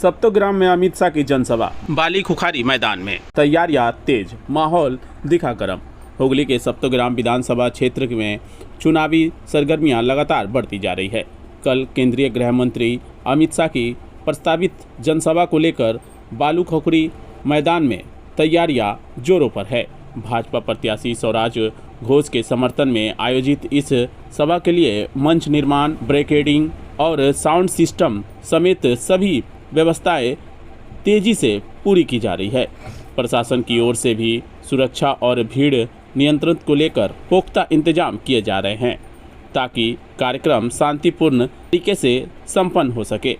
सप्तग्राम में अमित शाह की जनसभा, बाली खुखारी मैदान में तैयारियां तेज, माहौल दिखा गर्म। हुगली के सप्तग्राम विधानसभा क्षेत्र में चुनावी सरगर्मियां लगातार बढ़ती जा रही है। कल केंद्रीय गृह मंत्री अमित शाह की प्रस्तावित जनसभा को लेकर बालू खुखरी मैदान में तैयारियां जोरों पर है। भाजपा प्रत्याशी स्वराज घोष के समर्थन में आयोजित इस सभा के लिए मंच निर्माण, ब्रेकेडिंग और साउंड सिस्टम समेत सभी व्यवस्थाएं तेजी से पूरी की जा रही है। प्रशासन की ओर से भी सुरक्षा और भीड़ नियंत्रण को लेकर पुख्ता इंतजाम किए जा रहे हैं ताकि कार्यक्रम शांतिपूर्ण तरीके से संपन्न हो सके।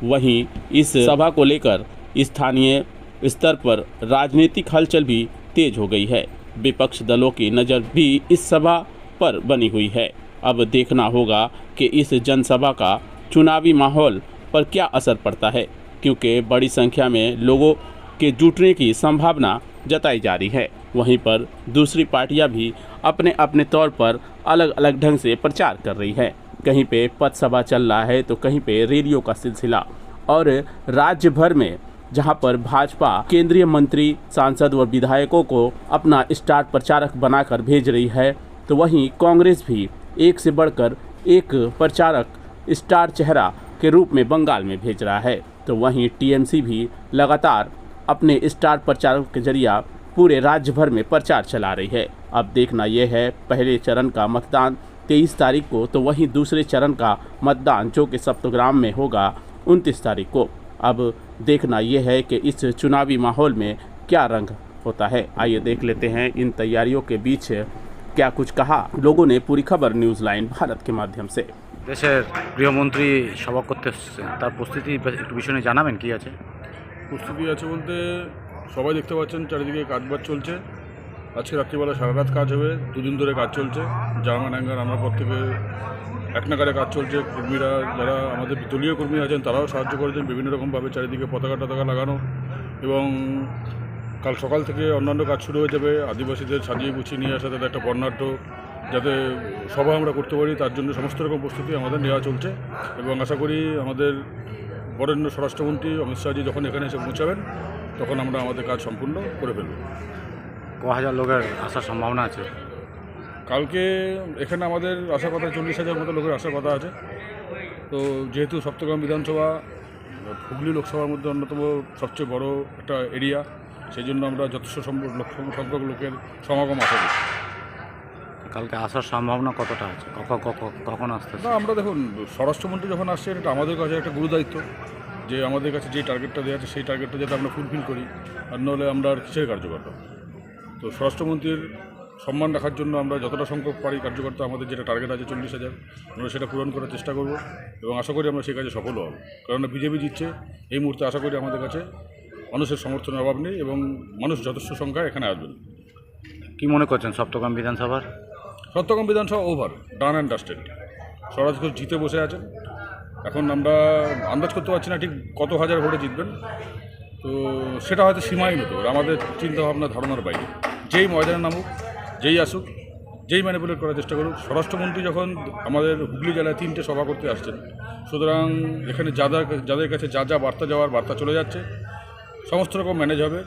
वहीं इस सभा को लेकर स्थानीय स्तर पर राजनीतिक हलचल भी तेज हो गई है। विपक्ष दलों की नज़र भी इस सभा पर बनी हुई है। अब देखना होगा कि इस जनसभा का चुनावी माहौल पर क्या असर पड़ता है, क्योंकि बड़ी संख्या में लोगों के जुटने की संभावना जताई जा रही है। वहीं पर दूसरी पार्टियां भी अपने अपने तौर पर अलग अलग ढंग से प्रचार कर रही है। कहीं पे पथ सभा चल रहा है तो कहीं पे रैलियों का सिलसिला, और राज्य भर में जहां पर भाजपा केंद्रीय मंत्री, सांसद व विधायकों को अपना स्टार प्रचारक बनाकर भेज रही है, तो वहीं कांग्रेस भी एक से बढ़कर एक प्रचारक स्टार चेहरा के रूप में बंगाल में भेज रहा है। तो वहीं टीएमसी भी लगातार अपने स्टार प्रचारक के जरिए पूरे राज्य भर में प्रचार चला रही है। अब देखना यह है, पहले चरण का मतदान 23 तारीख को, तो वहीं दूसरे चरण का मतदान जो कि सप्तग्राम में होगा 29 तारीख को। अब देखना यह है कि इस चुनावी माहौल में क्या रंग होता है। आइए देख लेते हैं इन तैयारियों के बीच क्या कुछ कहा लोगों ने। पूरी खबर न्यूज़ लाइन भारत के माध्यम से। দেশের গৃহমন্ত্রী সভা করতে এসেছেন, তার প্রস্তুতি একটু বিষয় নিয়ে জানাবেন কি আছে? প্রস্তুতি আছে বলতে সবাই দেখতে পাচ্ছেন চারিদিকে কাজবাজ চলছে। আজকে রাত্রিবেলা সারা রাত কাজ হবে, দুদিন ধরে কাজ চলছে। জার্মান অ্যাঙ্গার আনার পর থেকে এক নাগারে কাজ চলছে। কর্মীরা যারা আমাদের দলীয় কর্মী আছেন তারাও সাহায্য করেছেন বিভিন্ন রকমভাবে, চারিদিকে পতাকা টতাকা লাগানো, এবং কাল সকাল থেকে অন্যান্য কাজ শুরু হয়ে যাবে। আদিবাসীদের সাজিয়ে গুছিয়ে নিয়ে আসা, তাদের একটা বর্ণাঢ্য যাতে সভা আমরা করতে পারি তার জন্য সমস্ত রকম প্রস্তুতি আমাদের নেওয়া চলছে। এবং আশা করি আমাদের বরেণ্য স্বরাষ্ট্রমন্ত্রী অমিত শাহজি যখন এখানে এসে পৌঁছাবেন তখন আমরা আমাদের কাজ সম্পূর্ণ করে ফেলব। ক হাজার লোকের আসার সম্ভাবনা আছে? কালকে এখানে আমাদের আসার কথা 40,000 মতো লোকের আসার কথা আছে। তো যেহেতু সপ্তগ্রাম বিধানসভা হুগলি লোকসভার মধ্যে অন্যতম সবচেয়ে বড় একটা এরিয়া, সেই জন্য আমরা যথেষ্ট সংখ্যক লোকের সমাগম আশা করছি। কালকে আসার সম্ভাবনা কতটা আছে? কখন আসতে? না, আমরা দেখুন, স্বরাষ্ট্রমন্ত্রী যখন আসছে এটা আমাদের কাছে একটা গুরুদায়িত্ব যে আমাদের কাছে যে টার্গেটটা দেওয়া আছে সেই টার্গেটটা যাতে আমরা ফুলফিল করি, আর নাহলে আমরা আর কিসের কার্যকর্তা। তো স্বরাষ্ট্রমন্ত্রীর সম্মান রাখার জন্য আমরা যতটা সংখ্যক পারি কার্যকর্তা, আমাদের যেটা টার্গেট আছে 40,000, আমরা সেটা পূরণ করার চেষ্টা করব এবং আশা করি আমরা সেই কাজে সফল হব। কারণ বিজেপি জিতছে এই মুহূর্তে, আশা করি আমাদের কাছে মানুষের সমর্থনের অভাব নেই এবং মানুষ যথেষ্ট সংখ্যায় এখানে আসবেন। কী মনে করছেন সপ্তগ্রাম বিধানসভার? সপ্তগ্রাম বিধানসভা ওভার, ডান অ্যান্ড ডাস্টেড। স্বরাজ ঘোষ জিতে বসে আছেন। এখন আমরা আন্দাজ করতে পারছি না ঠিক কত হাজার ভোটে জিতবেন, তো সেটা হয়তো সীমাহীন হতে পারে, আমাদের চিন্তাভাবনা ধারণার বাইরে। যেই ময়দানে নামুক, যেই আসুক, যেই ম্যানিপুলেট করার চেষ্টা করুক, স্বরাষ্ট্রমন্ত্রী যখন আমাদের হুগলি জেলায় 3টে সভা করতে আসছেন, সুতরাং এখানে যাদের কাছে যা বার্তা যাওয়ার বার্তা চলে যাচ্ছে, সমস্ত রকম ম্যানেজ হবে।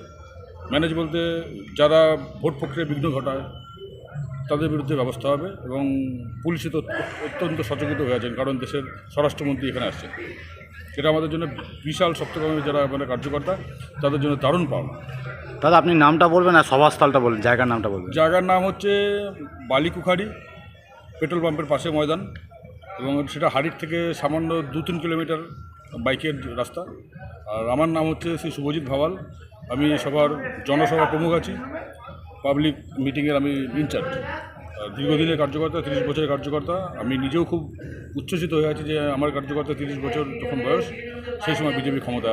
ম্যানেজ বলতে যারা ভোট প্রক্রিয়ায় বিঘ্ন ঘটায় তাদের বিরুদ্ধে ব্যবস্থা হবে, এবং পুলিশ তো অত্যন্ত সচেতন হয়ে আছেন, কারণ দেশের স্বরাষ্ট্রমন্ত্রী এখানে আসছে। এটা আমাদের জন্য বিশাল, সপ্তগ্রামের যারা মানে কার্যকর্তা তাদের জন্য দারুণ পাওনা। দাদা আপনি নামটা বলবেন আর সভাস্থলটা বলবেন, জায়গার নামটা বলবেন। জায়গার নাম হচ্ছে বালি খুখারি, পেট্রোল পাম্পের পাশে ময়দান, এবং সেটা হাড়ির থেকে সামান্য 2-3 কিলোমিটার বাইকের রাস্তা। আর আমার নাম হচ্ছে শ্রী শুভজিৎ ভাওয়াল, আমি সবার জনসভা প্রমুখ আছি, পাবলিক মিটিংয়ের আমি ইনচার্জ। দীর্ঘদিনের কার্যকর্তা, 30 বছরের কার্যকর্তা। আমি নিজেও খুব উচ্ছ্বসিত হয়ে আছি যে আমার কার্যকর্তা 30 বছর যখন বয়স, সেই সময় বিজেপি ক্ষমতা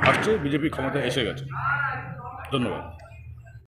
আসছে, বিজেপি ক্ষমতা এসে গেছে। ধন্যবাদ।